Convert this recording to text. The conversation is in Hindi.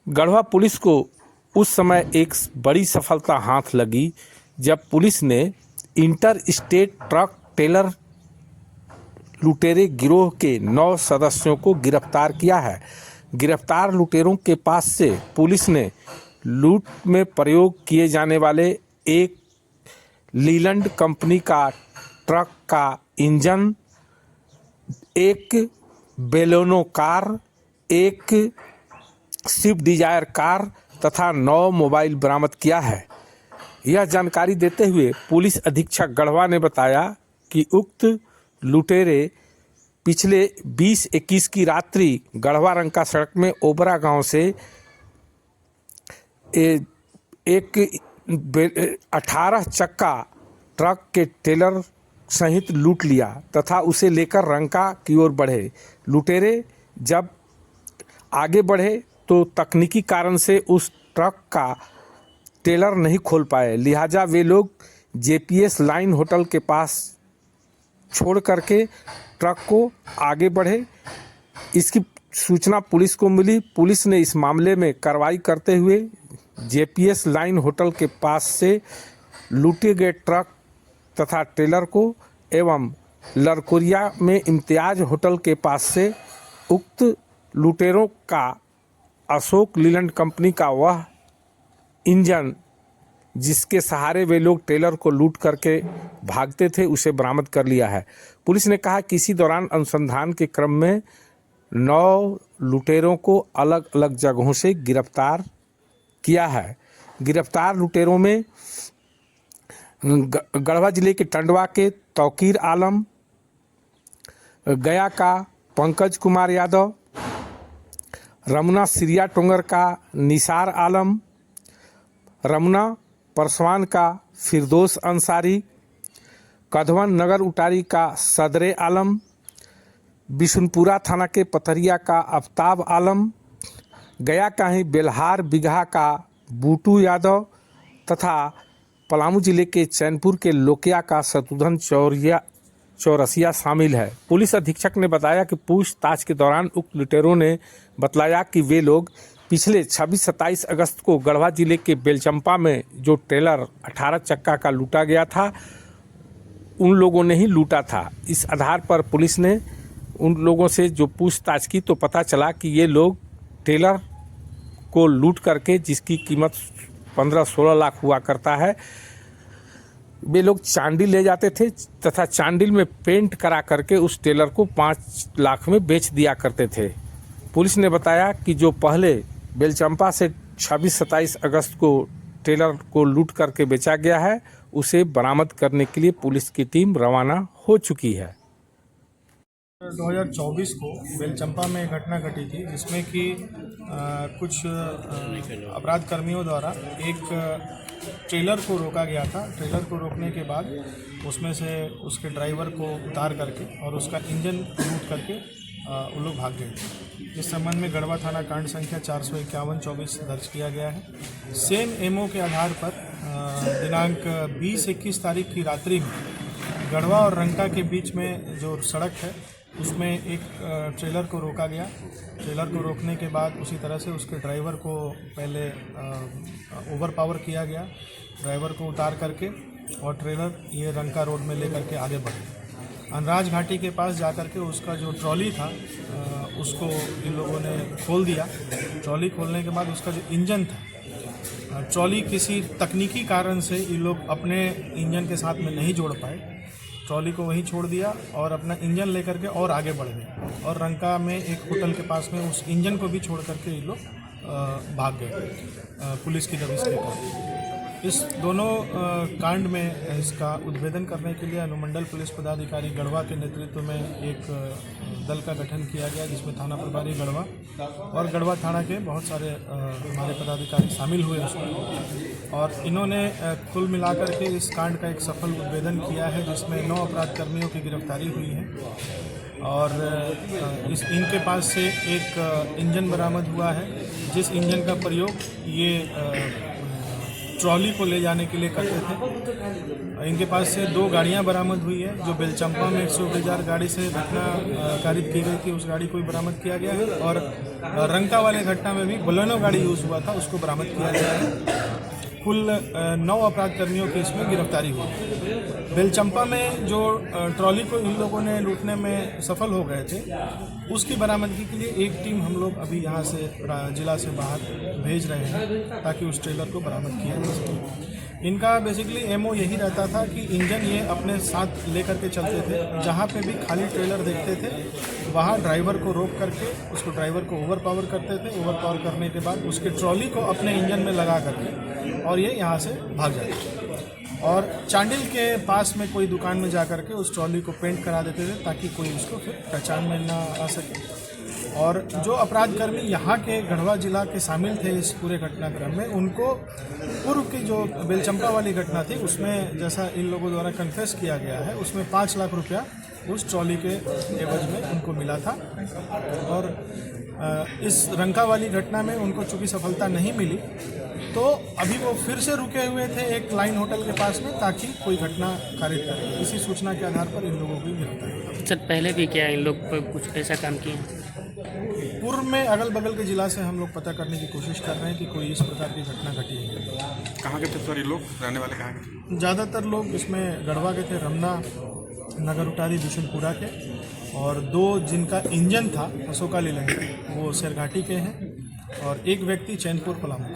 गढ़वा पुलिस को उस समय एक बड़ी सफलता हाथ लगी जब पुलिस ने इंटर स्टेट ट्रक टेलर लुटेरे गिरोह के 9 सदस्यों को गिरफ्तार किया है। गिरफ्तार लुटेरों के पास से पुलिस ने लूट में प्रयोग किए जाने वाले एक लीलैंड कंपनी का ट्रक का इंजन, एक बेलेनो कार, एक स्विफ्ट डिजायर कार तथा 9 मोबाइल बरामद किया है। यह जानकारी देते हुए पुलिस अधीक्षक गढ़वा ने बताया कि उक्त लुटेरे पिछले 20-21 की रात्रि गढ़वा रंका सड़क में ओबरा गांव से एक 18 चक्का ट्रक के टेलर सहित लूट लिया तथा उसे लेकर रंका की ओर बढ़े। लुटेरे जब आगे बढ़े तो तकनीकी कारण से उस ट्रक का टेलर नहीं खोल पाए, लिहाजा वे लोग जेपीएस लाइन होटल के पास छोड़ करके ट्रक को आगे बढ़े। इसकी सूचना पुलिस को मिली। पुलिस ने इस मामले में कार्रवाई करते हुए जेपीएस लाइन होटल के पास से लूटे गए ट्रक तथा टेलर को एवं लरकोरिया में इम्तियाज होटल के पास से उक्त लुटेरों का अशोक लीलैंड कंपनी का वह इंजन जिसके सहारे वे लोग टेलर को लूट करके भागते थे उसे बरामद कर लिया है। पुलिस ने कहा कि इसी दौरान अनुसंधान के क्रम में 9 लुटेरों को अलग अलग जगहों से गिरफ्तार किया है। गिरफ्तार लुटेरों में गढ़वा जिले के टंडवा के तौकीर आलम, गया का पंकज कुमार यादव, रमुना सिरिया टोंगर का निसार आलम, रमुना परसवान का फिरदोस अंसारी, कधवन नगर उटारी का सदरे आलम, बिशुनपुरा थाना के पथरिया का आफ्ताब आलम, गया का ही बेलहार बिगहा का बूटू यादव तथा पलामू जिले के चैनपुर के लोकिया का शत्रुघ्न चौरसिया शामिल है। पुलिस अधीक्षक ने बताया कि पूछताछ के दौरान उक्त लुटेरों ने बतलाया कि वे लोग पिछले 26-27 अगस्त को गढ़वा जिले के बेलचंपा में जो ट्रेलर 18 चक्का का लूटा गया था उन लोगों ने ही लूटा था। इस आधार पर पुलिस ने उन लोगों से जो पूछताछ की तो पता चला कि ये लोग ट्रेलर को लूट करके जिसकी कीमत 15-16 लाख हुआ करता है, वे लोग चांडिल ले जाते थे तथा चांडिल में पेंट करा करके उस टेलर को 5 लाख में बेच दिया करते थे। पुलिस ने बताया कि जो पहले बेलचंपा से 26-27 अगस्त को टेलर को लूट करके बेचा गया है उसे बरामद करने के लिए पुलिस की टीम रवाना हो चुकी है। 2024 को बेलचंपा में घटना घटी थी जिसमें कि कुछ अपराध कर्मियों द्वारा एक ट्रेलर को रोका गया था। ट्रेलर को रोकने के बाद उसमें से उसके ड्राइवर को उतार करके और उसका इंजन लूट करके वो लोग भाग गए थे। इस संबंध में गढ़वा थाना कांड संख्या 451-24 दर्ज किया गया है। सेम एमओ के आधार पर दिनांक 20-21 तारीख की रात्रि में गढ़वा और रंका के बीच में जो सड़क है उसमें एक ट्रेलर को रोका गया। ट्रेलर को रोकने के बाद उसी तरह से उसके ड्राइवर को पहले ओवर पावर किया गया, ड्राइवर को उतार करके और ट्रेलर ये रंका रोड में लेकर के आगे बढ़े। अनराज घाटी के पास जाकर के उसका जो ट्रॉली था उसको इन लोगों ने खोल दिया। ट्रॉली खोलने के बाद उसका जो इंजन था, ट्रॉली किसी तकनीकी कारण से ये लोग अपने इंजन के साथ में नहीं जोड़ पाए, ट्रॉली को वहीं छोड़ दिया और अपना इंजन लेकर के और आगे बढ़ गए और रंका में एक होटल के पास में उस इंजन को भी छोड़ करके ये लोग भाग गए पुलिस की दबिश के तहत। इस दोनों कांड में इसका उद्भेदन करने के लिए अनुमंडल पुलिस पदाधिकारी गढ़वा के नेतृत्व में एक दल का गठन किया गया जिसमें थाना प्रभारी गढ़वा और गढ़वा थाना के बहुत सारे हमारे पदाधिकारी शामिल हुए उसमें और इन्होंने कुल मिलाकर के इस कांड का एक सफल उद्भेदन किया है जिसमें 9 अपराध कर्मियों की गिरफ्तारी हुई है और इनके पास से एक इंजन बरामद हुआ है जिस इंजन का प्रयोग ये ट्रॉली को ले जाने के लिए करते थे। इनके पास से 2 गाड़ियां बरामद हुई है जो बेलचंपा में 120,000 गाड़ी से घटना कारित की गई थी, उस गाड़ी को भी बरामद किया गया है और रंका वाले घटना में भी बोलेनो गाड़ी यूज़ हुआ था, उसको बरामद किया गया है। कुल 9 अपराध कर्मियों की इसमें गिरफ्तारी हुई। बेलचंपा में जो ट्रॉली को इन लोगों ने लूटने में सफल हो गए थे, उसकी बरामदगी के लिए एक टीम हम लोग अभी यहाँ से जिला से बाहर भेज रहे हैं ताकि उस ट्रेलर को बरामद किया जा सके। इनका बेसिकली एमओ यही रहता था कि इंजन ये अपने साथ लेकर के चलते थे, जहाँ पे भी खाली ट्रेलर देखते थे वहाँ ड्राइवर को रोक करके उसको ड्राइवर को ओवर पावर करते थे। ओवर पावर करने के बाद उसके ट्रॉली को अपने इंजन में लगा करके और ये यहाँ से भाग जाते और चांडिल के पास में कोई दुकान में जा करके उस ट्रॉली को पेंट करा देते थे ताकि कोई उसको फिर पहचान में ना आ सके। और जो अपराधकर्मी यहाँ के गढ़वा जिला के शामिल थे इस पूरे घटनाक्रम में, उनको पूर्व की जो बेलचंपा वाली घटना थी उसमें जैसा इन लोगों द्वारा कन्फेस किया गया है, उसमें 5 लाख रुपया उस ट्रॉली के एवज में उनको मिला था। और इस रंका वाली घटना में उनको चूँकि सफलता नहीं मिली तो अभी वो फिर से रुके हुए थे एक लाइन होटल के पास में ताकि कोई घटना कारित करे। इसी सूचना के आधार पर इन लोगों की गिरफ्तारी। सर पहले भी क्या इन लोग पर कुछ ऐसा काम किए? पूर्व में अगल बगल के जिला से हम लोग पता करने की कोशिश कर रहे हैं कि कोई इस प्रकार की घटना घटी है। कहाँ के थे सर ये लोग, रहने वाले कहाँ के थे? ज़्यादातर लोग इसमें गढ़वा के थे, रमना, नगर उटारी, बिशुनपुरा के, और 2 जिनका इंजन था अशोका लीलैंड वो शेरघाटी के हैं और एक व्यक्ति चैनपुर पलामू।